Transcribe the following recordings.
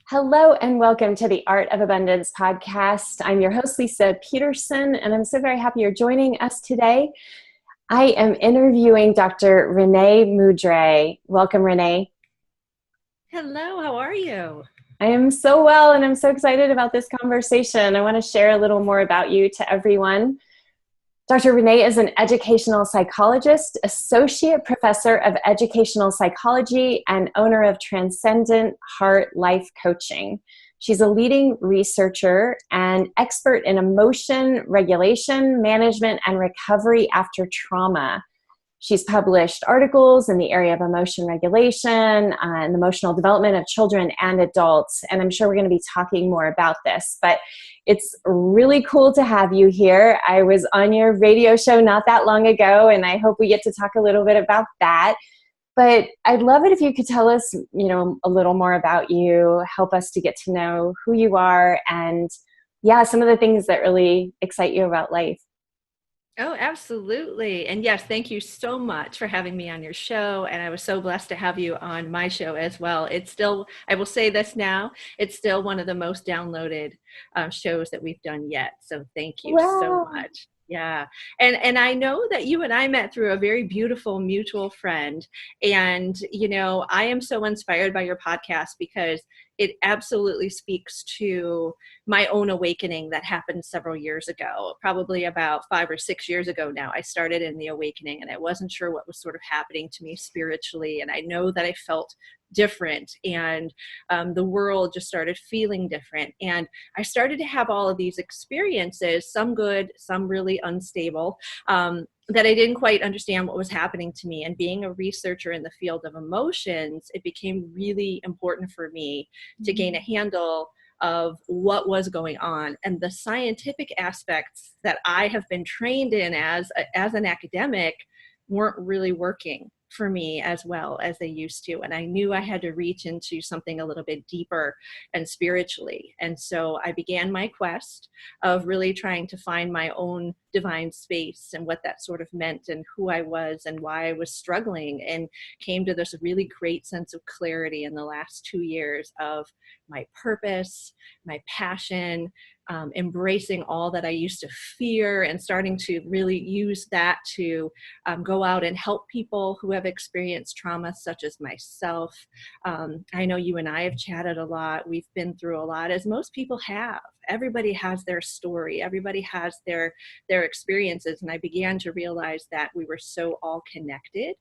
Hello and welcome to the Art of Abundance podcast. I'm your host, Leisa Peterson, and I'm so very happy you're joining us today. I am interviewing Dr. Renee Mudrey. Welcome, Renee. Hello, how are you? I am so well, and I'm so excited about this conversation. I want to share a little more about you to everyone. Dr. Renee is an educational psychologist, associate professor of educational psychology, and owner of Transcendent Heart Life Coaching. She's a leading researcher and expert in emotion regulation, management, and recovery after trauma. She's published articles in the area of emotion regulation and emotional development of children and adults. And I'm sure we're going to be talking more about this, but it's really cool to have you here. I was on your radio show not that long ago, and I hope we get to talk a little bit about that. But I'd love it if you could tell us, a little more about you, help us to get to know who you are, and some of the things that really excite you about life. Oh, absolutely. And yes, thank you so much for having me on your show. And I was so blessed to have you on my show as well. It's still, I will say this now, it's still one of the most downloaded shows that we've done yet. So thank you so much. Yeah. And I know that you and I met through a very beautiful mutual friend. And, I am so inspired by your podcast because it absolutely speaks to my own awakening that happened several years ago, probably about 5 or 6 years ago now. I started in the awakening and I wasn't sure what was sort of happening to me spiritually. And I know that I felt different and the world just started feeling different. And I started to have all of these experiences, some good, some really unstable, that I didn't quite understand what was happening to me. And being a researcher in the field of emotions, it became really important for me to gain a handle of what was going on. And the scientific aspects that I have been trained in as an academic weren't really working for me as well as they used to. And I knew I had to reach into something a little bit deeper and spiritually. And so I began my quest of really trying to find my own divine space and what that sort of meant and who I was and why I was struggling, and came to this really great sense of clarity in the last 2 years of my purpose, my passion, embracing all that I used to fear and starting to really use that to go out and help people who have experienced trauma such as myself. I know you and I have chatted a lot. We've been through a lot, as most people have. Everybody has their story. Everybody has their experiences. And I began to realize that we were so all connected.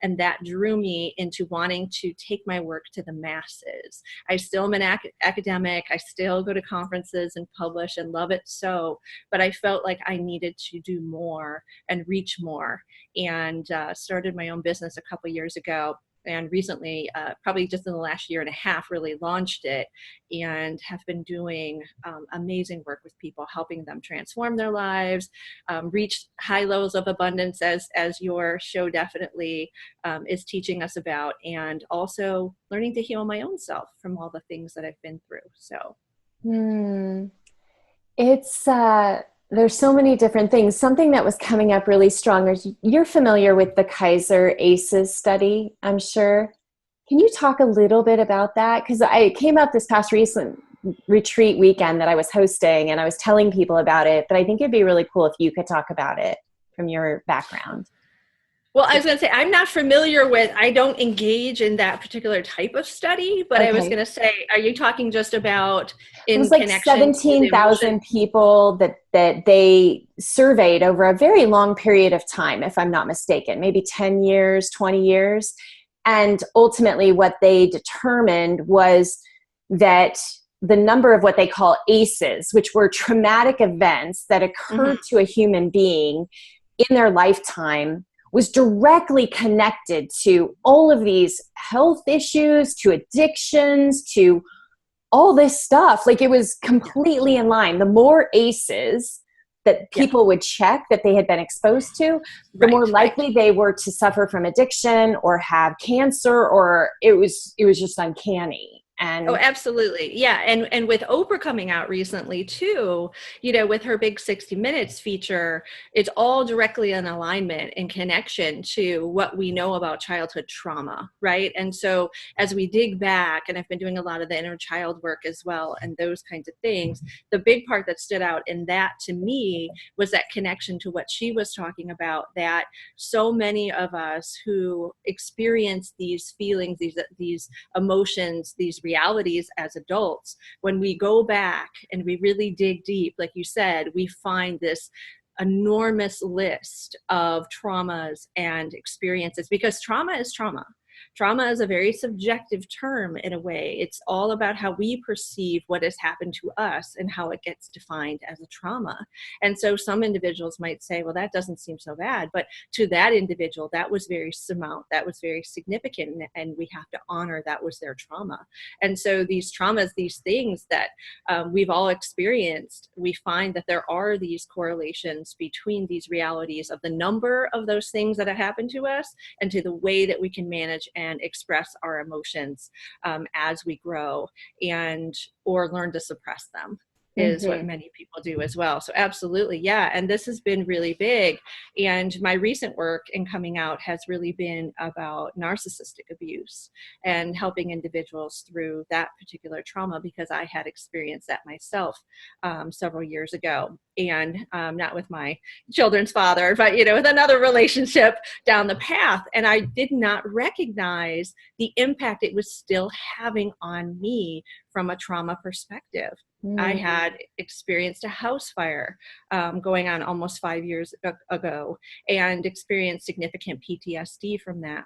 And that drew me into wanting to take my work to the masses. I still am an academic. I still go to conferences and publish and love it so. But I felt like I needed to do more and reach more, and started my own business a couple years ago. And recently, probably just in the last year and a half, really launched it and have been doing amazing work with people, helping them transform their lives, reach high levels of abundance as your show definitely is teaching us about, and also learning to heal my own self from all the things that I've been through. So it's there's so many different things. Something that was coming up really strong is you're familiar with the Kaiser ACEs study, I'm sure. Can you talk a little bit about that? Because I came up this past recent retreat weekend that I was hosting, and I was telling people about it, but I think it'd be really cool if you could talk about it from your background. Well, I was going to say, I'm not familiar with, I don't engage in that particular type of study, but okay. I was going to say, are you talking just about in connection? It was like 17,000 people that they surveyed over a very long period of time, if I'm not mistaken, maybe 10 years, 20 years. And ultimately what they determined was that the number of what they call ACEs, which were traumatic events that occurred to a human being in their lifetime, was directly connected to all of these health issues, to addictions, to all this stuff. Like, it was completely in line. The more ACEs that people would check that they had been exposed to, the more likely they were to suffer from addiction or have cancer, or it was just uncanny. Oh, And absolutely. Yeah. And with Oprah coming out recently too, with her big 60 Minutes feature, it's all directly in alignment and connection to what we know about childhood trauma, right? And so as we dig back, and I've been doing a lot of the inner child work as well, and those kinds of things, the big part that stood out in that to me was that connection to what she was talking about, that so many of us who experience these feelings, these emotions, these realities as adults, when we go back and we really dig deep, like you said, we find this enormous list of traumas and experiences, because trauma is trauma. Trauma is a very subjective term in a way. It's all about how we perceive what has happened to us and how it gets defined as a trauma. And so some individuals might say, well, that doesn't seem so bad. But to that individual, that was very that was very significant. And we have to honor that was their trauma. And so these traumas, these things that we've all experienced, we find that there are these correlations between these realities of the number of those things that have happened to us and to the way that we can manage and express our emotions as we grow, and or learn to suppress them is what many people do as well. So absolutely, yeah. And this has been really big. And my recent work in coming out has really been about narcissistic abuse and helping individuals through that particular trauma, because I had experienced that myself several years ago. And not with my children's father, but with another relationship down the path. And I did not recognize the impact it was still having on me from a trauma perspective. I had experienced a house fire going on almost 5 years ago, and experienced significant PTSD from that.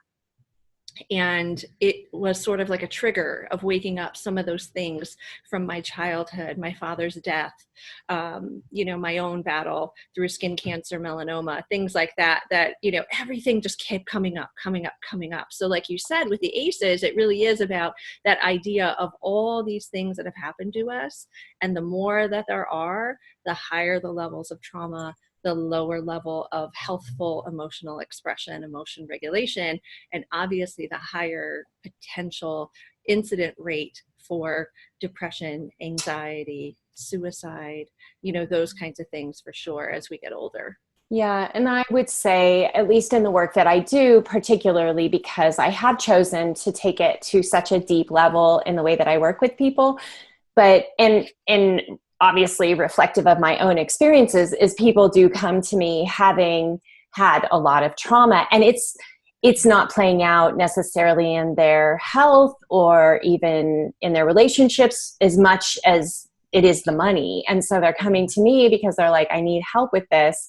And it was sort of like a trigger of waking up some of those things from my childhood, my father's death, my own battle through skin cancer, melanoma, things like that, everything just kept coming up. So like you said, with the ACEs, it really is about that idea of all these things that have happened to us. And the more that there are, the higher the levels of trauma, the lower level of healthful emotional expression, emotion regulation, and obviously the higher potential incident rate for depression, anxiety, suicide, those kinds of things for sure as we get older. yeah, and I would say, at least in the work that I do, particularly because I have chosen to take it to such a deep level in the way that I work with people, but in obviously reflective of my own experiences, is people do come to me having had a lot of trauma, and it's not playing out necessarily in their health or even in their relationships as much as it is the money. And so they're coming to me because they're like, I need help with this.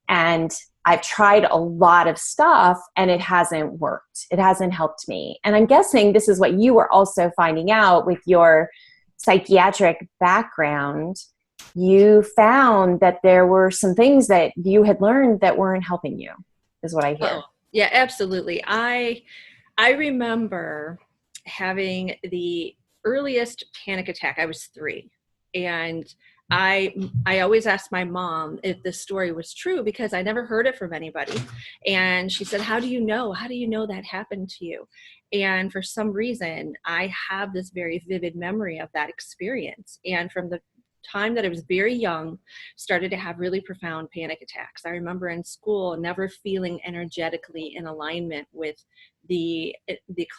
And I've tried a lot of stuff and it hasn't worked. It hasn't helped me. And I'm guessing this is what you were also finding out with your psychiatric background. You found that there were some things that you had learned that weren't helping you, is what I hear. Oh, yeah, absolutely. I remember having the earliest panic attack. I was 3, and I always asked my mom if this story was true, because I never heard it from anybody. And she said, how do you know? How do you know that happened to you? And for some reason, I have this very vivid memory of that experience. And from the time that I was very young, started to have really profound panic attacks. I remember in school never feeling energetically in alignment with the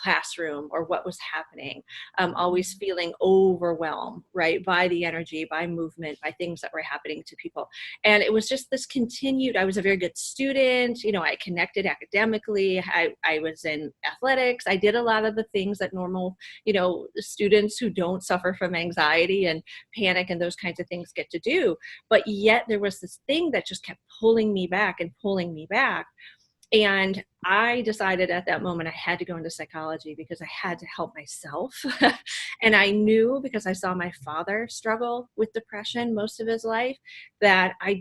classroom or what was happening. Always feeling overwhelmed, right, by the energy, by movement, by things that were happening to people. And it was just this continued, I was a very good student, I connected academically, I was in athletics, I did a lot of the things that normal, students who don't suffer from anxiety and panic and those kinds of things get to do. But yet there was this thing that just kept pulling me back and pulling me back. And I decided at that moment I had to go into psychology because I had to help myself. And I knew, because I saw my father struggle with depression most of his life, that I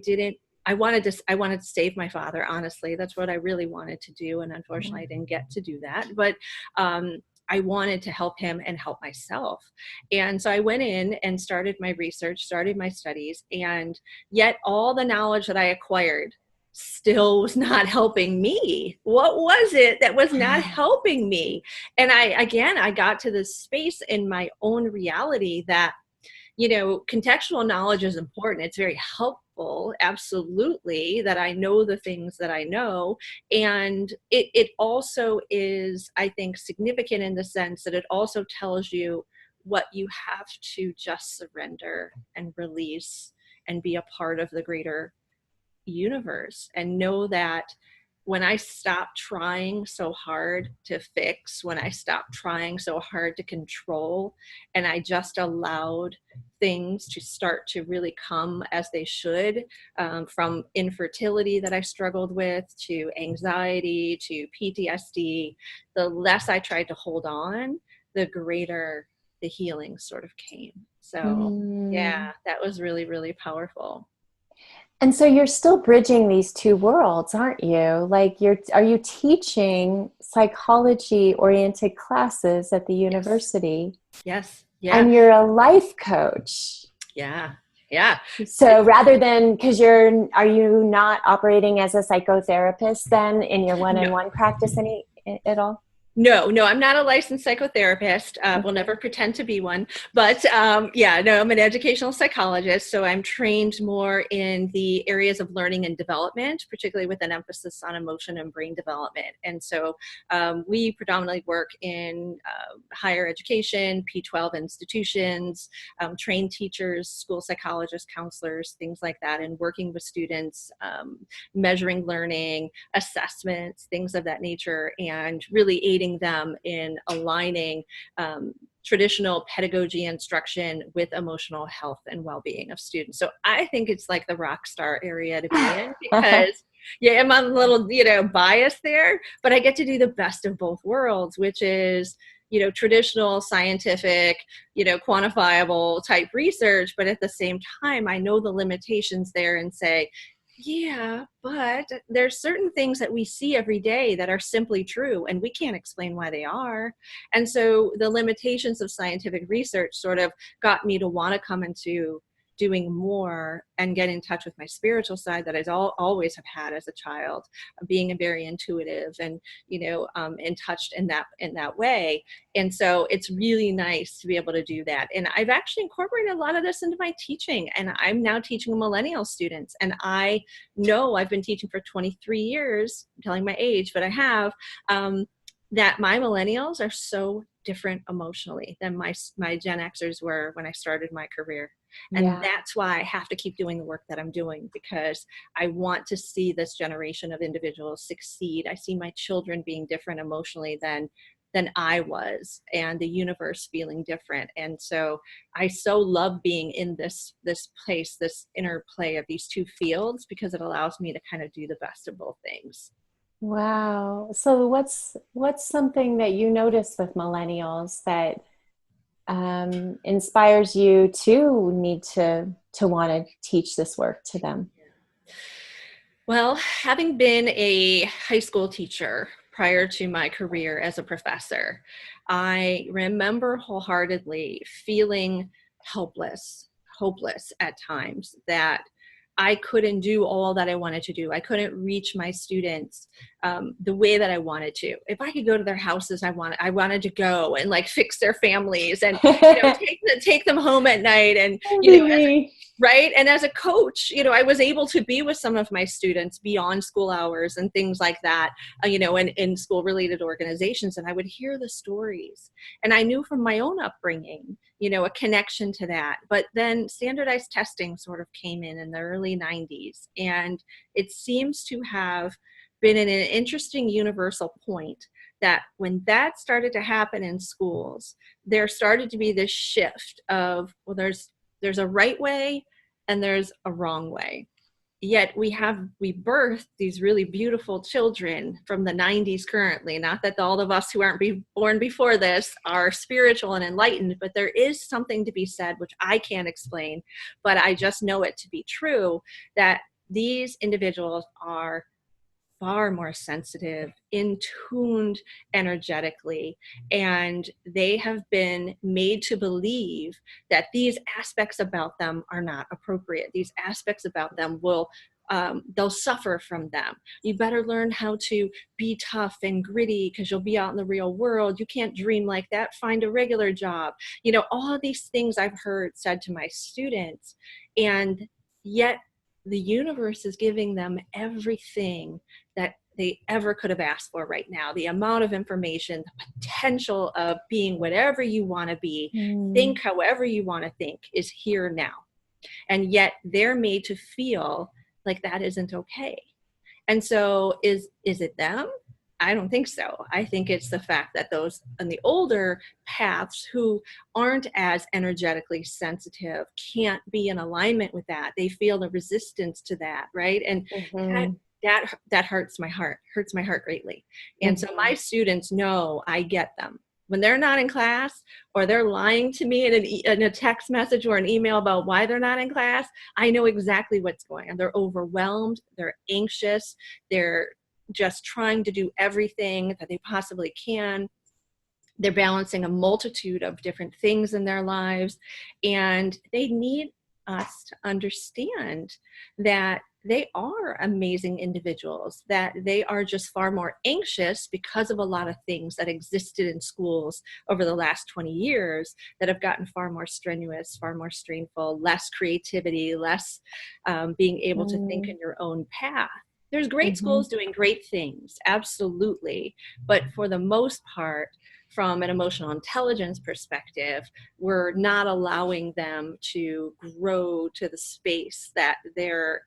wanted to save my father. Honestly, that's what I really wanted to do. And unfortunately, I didn't get to do that. But I wanted to help him and help myself. And so I went in and started my research, started my studies, and yet all the knowledge that I acquired still was not helping me. What was it that was not helping me? And I got to this space in my own reality that, contextual knowledge is important. It's very helpful, absolutely, that I know the things that I know. And it also is, I think, significant in the sense that it also tells you what you have to just surrender and release and be a part of the greater universe, and know that when I stopped trying so hard to fix, when I stopped trying so hard to control, and I just allowed things to start to really come as they should, from infertility that I struggled with, to anxiety, to PTSD, the less I tried to hold on, the greater the healing sort of came. So, yeah, that was really, really powerful. And so you're still bridging these two worlds, aren't you? Like are you teaching psychology oriented classes at the Yes. university? Yes. Yeah. And you're a life coach. Yeah. Yeah. So rather than, are you not operating as a psychotherapist then in your No. one-on-one practice at all? No, I'm not a licensed psychotherapist. Will Okay. never pretend to be one. But yeah, no, I'm an educational psychologist. So I'm trained more in the areas of learning and development, particularly with an emphasis on emotion and brain development. And so we predominantly work in higher education, P-12 institutions, trained teachers, school psychologists, counselors, things like that, and working with students, measuring learning, assessments, things of that nature, and really aiding them in aligning traditional pedagogy instruction with emotional health and well-being of students. So I think it's like the rock star area to be in, because yeah, I'm a little, biased there, but I get to do the best of both worlds, which is, traditional scientific, quantifiable type research, but at the same time, I know the limitations there and say, yeah, but there's certain things that we see every day that are simply true, and we can't explain why they are. And so the limitations of scientific research sort of got me to want to come into doing more and get in touch with my spiritual side that I always have had as a child, being a very intuitive and, in touch in that way. And so it's really nice to be able to do that. And I've actually incorporated a lot of this into my teaching, and I'm now teaching millennial students. And I know I've been teaching for 23 years, I'm telling my age, but I have, that my millennials are so different emotionally than my Gen Xers were when I started my career. And Yeah. that's why I have to keep doing the work that I'm doing, because I want to see this generation of individuals succeed. I see my children being different emotionally than I was, and the universe feeling different. And so I so love being in this place, this interplay of these two fields, because it allows me to kind of do the best of both things. Wow. So what's something that you notice with millennials that inspires you to need to want to teach this work to them? Well, having been a high school teacher prior to my career as a professor, I remember wholeheartedly feeling hopeless at times, that I couldn't do all that I wanted to do. I couldn't reach my students the way that I wanted to. If I could go to their houses, I wanted to go and like fix their families and take them home at night, and right. And as a coach, I was able to be with some of my students beyond school hours and things like that, and in school related organizations. And I would hear the stories, and I knew from my own upbringing, a connection to that. But then standardized testing sort of came in the early 90s. And it seems to have been an interesting universal point that when that started to happen in schools, there started to be this shift of, well, there's a right way and there's a wrong way. Yet we birthed these really beautiful children from the 90s currently. Not that all of us who aren't born before this are spiritual and enlightened, but there is something to be said, which I can't explain, but I just know it to be true, that these individuals are far more sensitive, in tuned energetically, and they have been made to believe that these aspects about them are not appropriate. These aspects about them will they'll suffer from them. You better learn how to be tough and gritty because you'll be out in the real world. You can't dream like that. Find a regular job. All of these things I've heard said to my students, and yet the universe is giving them everything that they ever could have asked for right now. The amount of information, the potential of being whatever you want to be, think however you want to think is here now. And yet they're made to feel like that isn't okay. And so is it them? I don't think so. I think it's the fact that those on the older paths who aren't as energetically sensitive can't be in alignment with that. They feel the resistance to that, right? And that hurts my heart greatly. And so my students know I get them. When they're not in class or they're lying to me in a text message or an email about why they're not in class, I know exactly what's going on. They're overwhelmed, they're anxious, they're just trying to do everything that they possibly can. They're balancing a multitude of different things in their lives, and they need us to understand that they are amazing individuals, that they are just far more anxious because of a lot of things that existed in schools over the last 20 years that have gotten far more strenuous, far more strainful, less creativity, less being able to think in your own path. There's great schools doing great things, absolutely. But for the most part, from an emotional intelligence perspective, we're not allowing them to grow to the space that their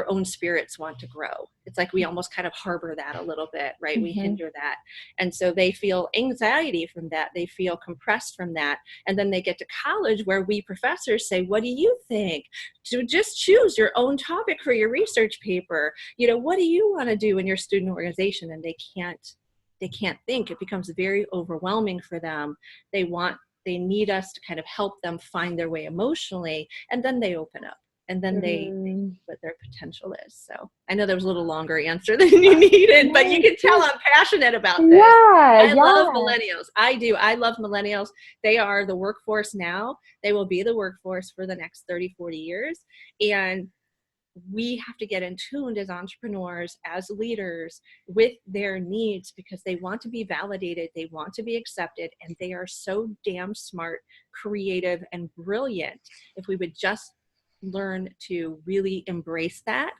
own spirits want to grow. It's like we almost kind of harbor that a little bit, right? We hinder that. And so they feel anxiety from that. They feel compressed from that. And then they get to college where we professors say, what do you think? So just choose your own topic for your research paper. What do you want to do in your student organization? And they can't think. It becomes very overwhelming for them. They need us to kind of help them find their way emotionally, and then they open up, and then they see what their potential is. So I know there was a little longer answer than you needed, but you can tell I'm passionate about this. I love millennials. I do. I love millennials. They are the workforce now. They will be the workforce for the next 30, 40 years. And we have to get in tuned as entrepreneurs, as leaders, with their needs, because they want to be validated, they want to be accepted, and they are so damn smart, creative, and brilliant. If we would just learn to really embrace that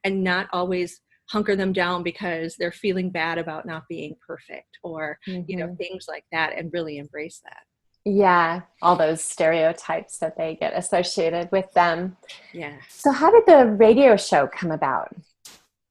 and not always hunker them down because they're feeling bad about not being perfect or things like that, and really embrace that. Yeah, all those stereotypes that they get associated with them. Yeah. So how did the radio show come about?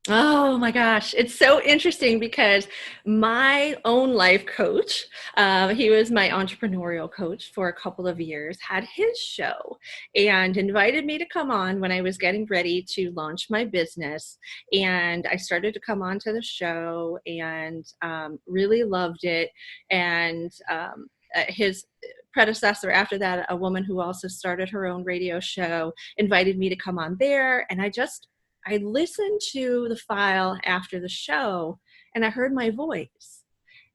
Oh my gosh, it's so interesting because my own life coach, he was my entrepreneurial coach for a couple of years, had his show and invited me to come on when I was getting ready to launch my business. And I started to come on to the show and really loved it. And his predecessor after that, a woman who also started her own radio show, invited me to come on there. And I listened to the file after the show and I heard my voice.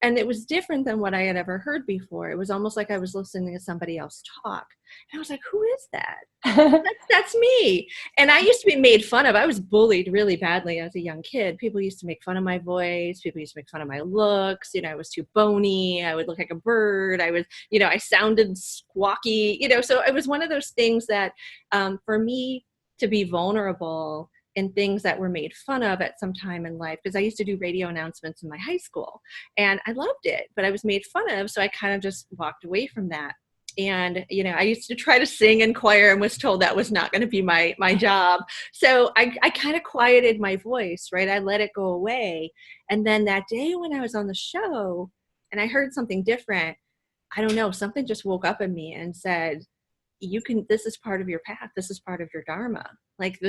And it was different than what I had ever heard before. It was almost like I was listening to somebody else talk. And I was like, who is that? That's me. And I used to be made fun of. I was bullied really badly as a young kid. People used to make fun of my voice. People used to make fun of my looks. I was too bony. I would look like a bird. I sounded squawky, so it was one of those things that for me to be vulnerable in things that were made fun of at some time in life, because I used to do radio announcements in my high school and I loved it, but I was made fun of. So I kind of just walked away from that. And, I used to try to sing in choir and was told that was not going to be my job. So I kind of quieted my voice, right? I let it go away. And then that day when I was on the show and I heard something different, I don't know, something just woke up in me and said, this is part of your path. This is part of your dharma. Like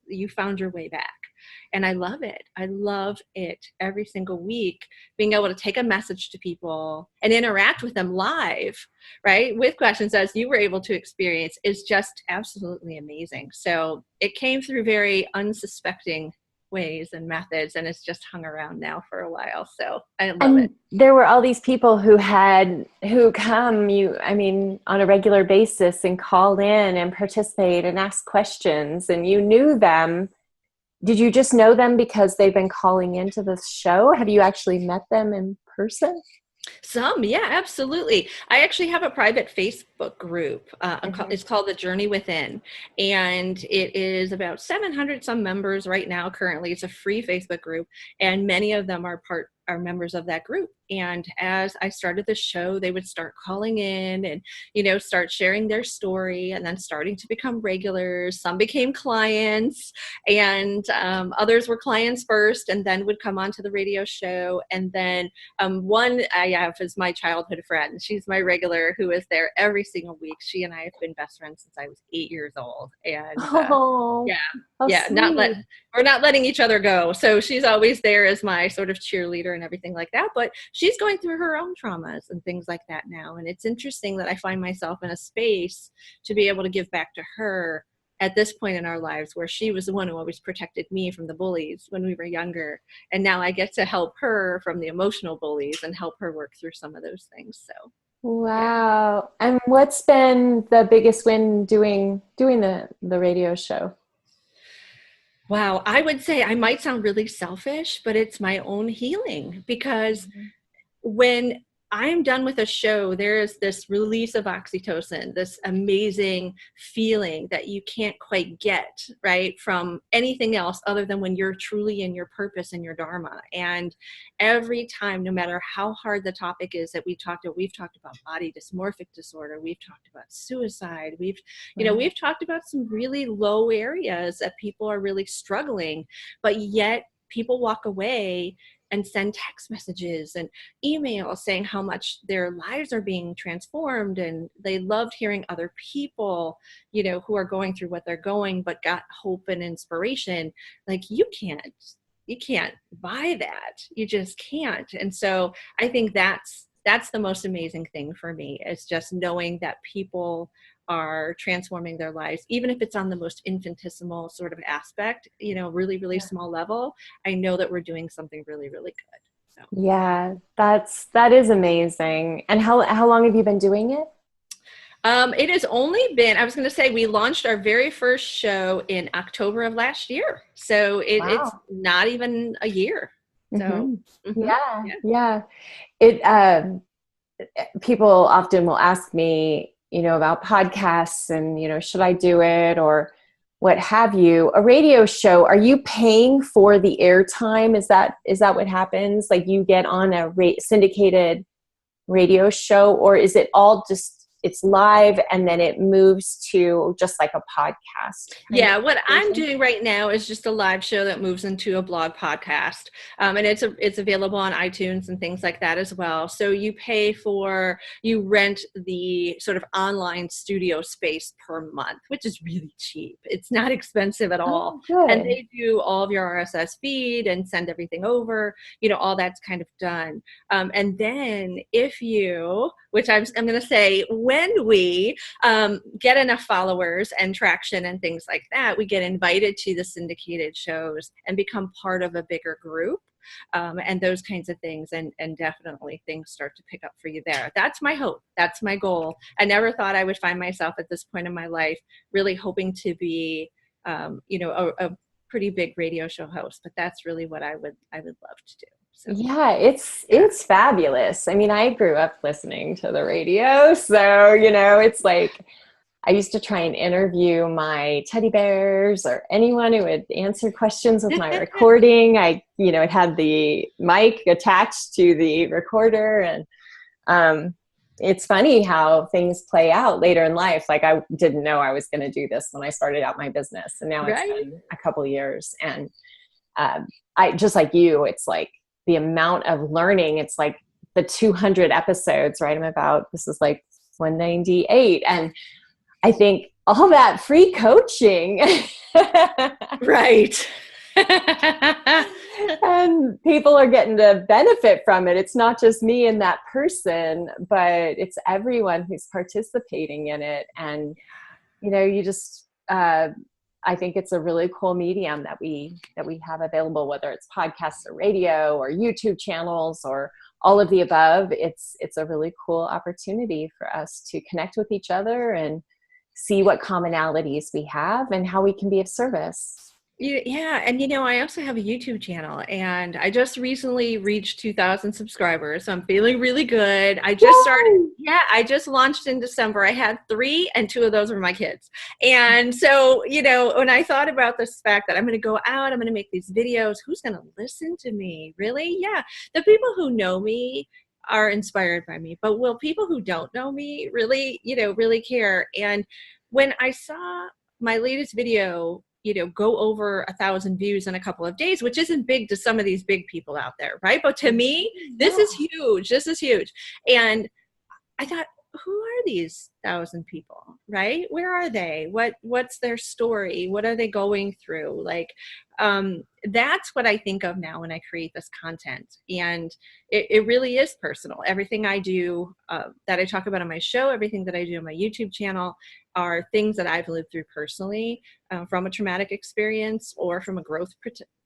you found your way back. And I love it. I love it every single week, being able to take a message to people and interact with them live, right? With questions as you were able to experience is just absolutely amazing. So it came through very unsuspecting ways and methods, and it's just hung around now for a while. So I love it. There were all these people who come on a regular basis and call in and participate and ask questions, and you knew them did you just know them because they've been calling into the show? Have you actually met them in person? Some, yeah, absolutely. I actually have a private Facebook group. It's called The Journey Within, and it is about 700 some members right now. Currently, it's a free Facebook group, and many of them are members of that group. And as I started the show, they would start calling in and, start sharing their story, and then starting to become regulars. Some became clients, and others were clients first, and then would come onto the radio show. And then one I have is my childhood friend. She's my regular who is there every single week. She and I have been best friends since I was 8 years old. And yeah, yeah, we're not letting each other go. So she's always there as my sort of cheerleader and everything like that. But she's going through her own traumas and things like that now. And it's interesting that I find myself in a space to be able to give back to her at this point in our lives, where she was the one who always protected me from the bullies when we were younger. And now I get to help her from the emotional bullies and help her work through some of those things. So, wow. Yeah. And what's been the biggest win doing the radio show? Wow. I would say, I might sound really selfish, but it's my own healing, because when I'm done with a show, there is this release of oxytocin, this amazing feeling that you can't quite get, right, from anything else other than when you're truly in your purpose and your dharma. And every time, no matter how hard the topic is that we've talked about body dysmorphic disorder, we've talked about suicide, we've talked about some really low areas that people are really struggling, but yet people walk away and send text messages and emails saying how much their lives are being transformed, and they loved hearing other people, who are going through what they're going, but got hope and inspiration. Like, you can't buy that. You just can't. And so I think that's the most amazing thing for me, is just knowing that people are transforming their lives, even if it's on the most infinitesimal sort of aspect, really, really small level. I know that we're doing something really, really good. So. Yeah, that is amazing. And how long have you been doing it? It has only been, I was going to say, we launched our very first show in October of last year. So it's not even a year. So Yeah. It, people often will ask me, about podcasts and, should I do it or what have you. A radio show, are you paying for the airtime? Is that what happens? Like, you get on a syndicated radio show, or is it all just, it's live and then it moves to just like a podcast? Yeah, what I'm doing right now is just a live show that moves into a blog podcast. And it's available on iTunes and things like that as well. So you rent the sort of online studio space per month, which is really cheap. It's not expensive at all. Good. And they do all of your RSS feed and send everything over, all that's kind of done. And then if you, which I'm going to say, when we get enough followers and traction and things like that, we get invited to the syndicated shows and become part of a bigger group, and those kinds of things. And definitely things start to pick up for you there. That's my hope. That's my goal. I never thought I would find myself at this point in my life really hoping to be, a pretty big radio show host, but that's really what I would love to do. So. Yeah, it's fabulous. I mean, I grew up listening to the radio, so it's like I used to try and interview my teddy bears or anyone who would answer questions with my recording. It had the mic attached to the recorder, and it's funny how things play out later in life. Like, I didn't know I was going to do this when I started out my business, and now it's been a couple years. And I just like you, it's like the amount of learning. It's like the 200 episodes, right? This is like 198, and I think all that free coaching, right? And people are getting to benefit from it. It's not just me and that person, but it's everyone who's participating in it. And, you just, I think it's a really cool medium that we have available, whether it's podcasts or radio or YouTube channels or all of the above. It's a really cool opportunity for us to connect with each other and see what commonalities we have and how we can be of service. Yeah, and I also have a YouTube channel, and I just recently reached 2,000 subscribers, so I'm feeling really good. Yay! I just launched in December. I had 3, and 2 of those were my kids. And so, when I thought about this fact that I'm going to go out, I'm going to make these videos, who's going to listen to me? Really? Yeah, the people who know me are inspired by me, but will people who don't know me really, really care? And when I saw my latest video, go over 1,000 views in a couple of days, which isn't big to some of these big people out there, right? But to me, this is huge. This is huge. And I thought, who are these 1,000 people, right? Where are they? What's their story? What are they going through? That's what I think of now when I create this content. And it really is personal. Everything I do that I talk about on my show, everything that I do on my YouTube channel are things that I've lived through personally, from a traumatic experience or from a growth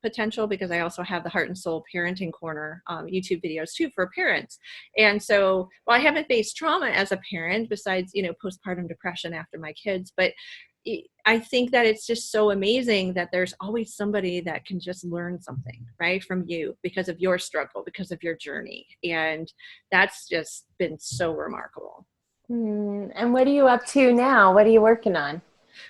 potential, because I also have the Heart and Soul Parenting Corner YouTube videos too for parents. And so while I haven't faced trauma as a parent, besides, postpartum depression after my kids, but I think that it's just so amazing that there's always somebody that can just learn something, right, from you because of your struggle, because of your journey. And that's just been so remarkable. And what are you up to now? What are you working on?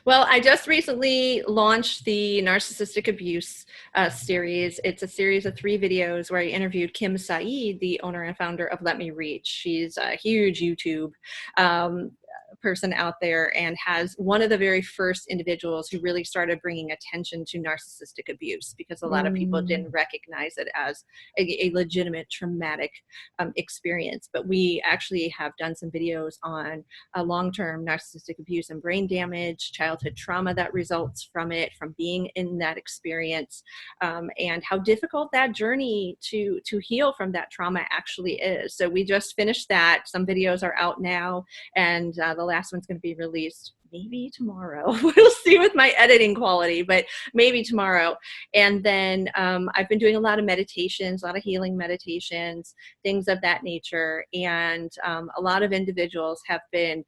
Well, I just recently launched the Narcissistic Abuse series. It's a series of 3 videos where I interviewed Kim Saeed, the owner and founder of Let Me Reach. She's a huge YouTube person out there, and has one of the very first individuals who really started bringing attention to narcissistic abuse, because a lot of people didn't recognize it as a legitimate traumatic experience. But we actually have done some videos on long-term narcissistic abuse and brain damage, childhood trauma that results from it, from being in that experience, and how difficult that journey to heal from that trauma actually is. So we just finished that. Some videos are out now, and the last one's going to be released maybe tomorrow. We'll see with my editing quality, but maybe tomorrow. And then I've been doing a lot of meditations, a lot of healing meditations, things of that nature. And a lot of individuals have been,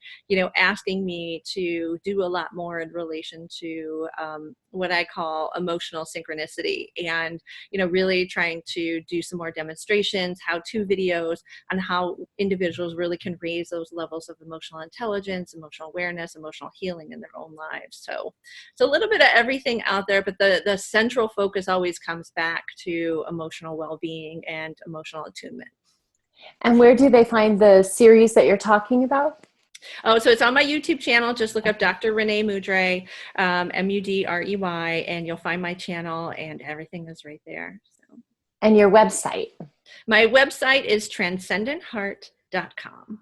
asking me to do a lot more in relation to what I call emotional synchronicity, and, really trying to do some more demonstrations, how-to videos on how individuals really can raise those levels of emotional intelligence, emotional awareness, emotional healing in their own lives. So it's a little bit of everything out there, but the central focus always comes back to emotional well-being and emotional attunement. And where do they find the series that you're talking about? Oh, so it's on my YouTube channel. Just look up Dr. Renee Mudrey, Mudrey, and you'll find my channel, and everything is right there. So. And your website? My website is transcendentheart.com.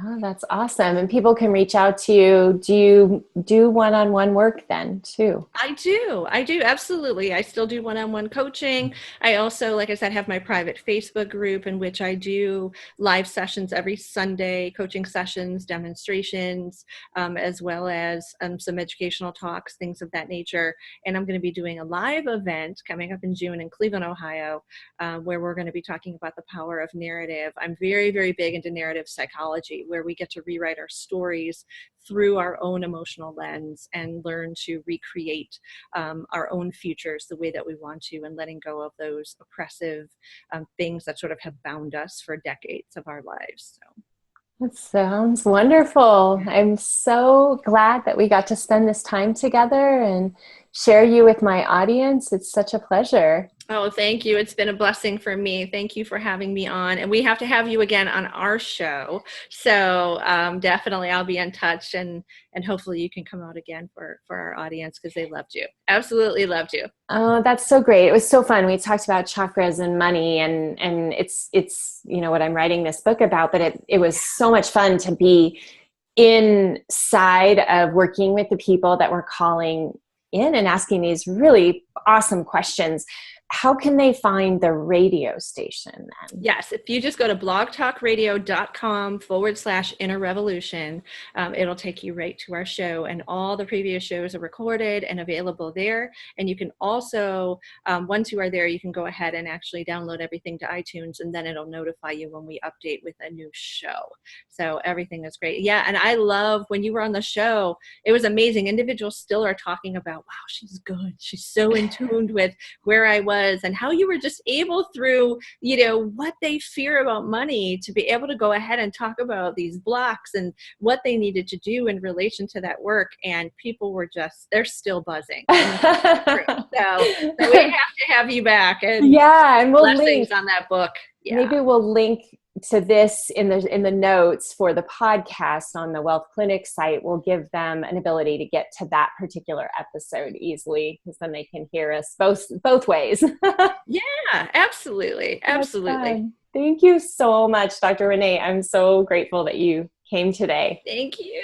Oh, that's awesome. And people can reach out to you. Do you do one-on-one work then too? I do. Absolutely. I still do one-on-one coaching. I also, like I said, have my private Facebook group in which I do live sessions every Sunday, coaching sessions, demonstrations, as well as some educational talks, things of that nature. And I'm going to be doing a live event coming up in June in Cleveland, Ohio, where we're going to be talking about the power of narrative. I'm very, very big into narrative psychology, where we get to rewrite our stories through our own emotional lens and learn to recreate our own futures the way that we want to, and letting go of those oppressive things that sort of have bound us for decades of our lives. So. That sounds wonderful. I'm so glad that we got to spend this time together and share you with my audience. It's such a pleasure. Oh, thank you. It's been a blessing for me. Thank you for having me on. And we have to have you again on our show. So definitely I'll be in touch, and hopefully you can come out again for our audience, because they loved you. Absolutely loved you. Oh, that's so great. It was so fun. We talked about chakras and money, and it's what I'm writing this book about, but it was so much fun to be inside of working with the people that were calling in and asking these really awesome questions. How can they find the radio station then? Yes, if you just go to blogtalkradio.com/Inner Revolution, it'll take you right to our show, and all the previous shows are recorded and available there. And you can also, once you are there, you can go ahead and actually download everything to iTunes, and then it'll notify you when we update with a new show. So everything is great. Yeah, and I love when you were on the show, it was amazing. Individuals still are talking about, wow, she's good. She's so in tune with where I was, and how you were just able through, what they fear about money to be able to go ahead and talk about these blocks and what they needed to do in relation to that work. And people were they're still buzzing. So we have to have you back. And yeah, and we'll link on that book. Yeah. Maybe we'll link to this in the notes for the podcast on the Wealth Clinic site. We'll give them an ability to get to that particular episode easily, because then they can hear us both ways. Yeah, absolutely. Thank you so much, Dr. Renee. I'm so grateful that you came today. Thank you.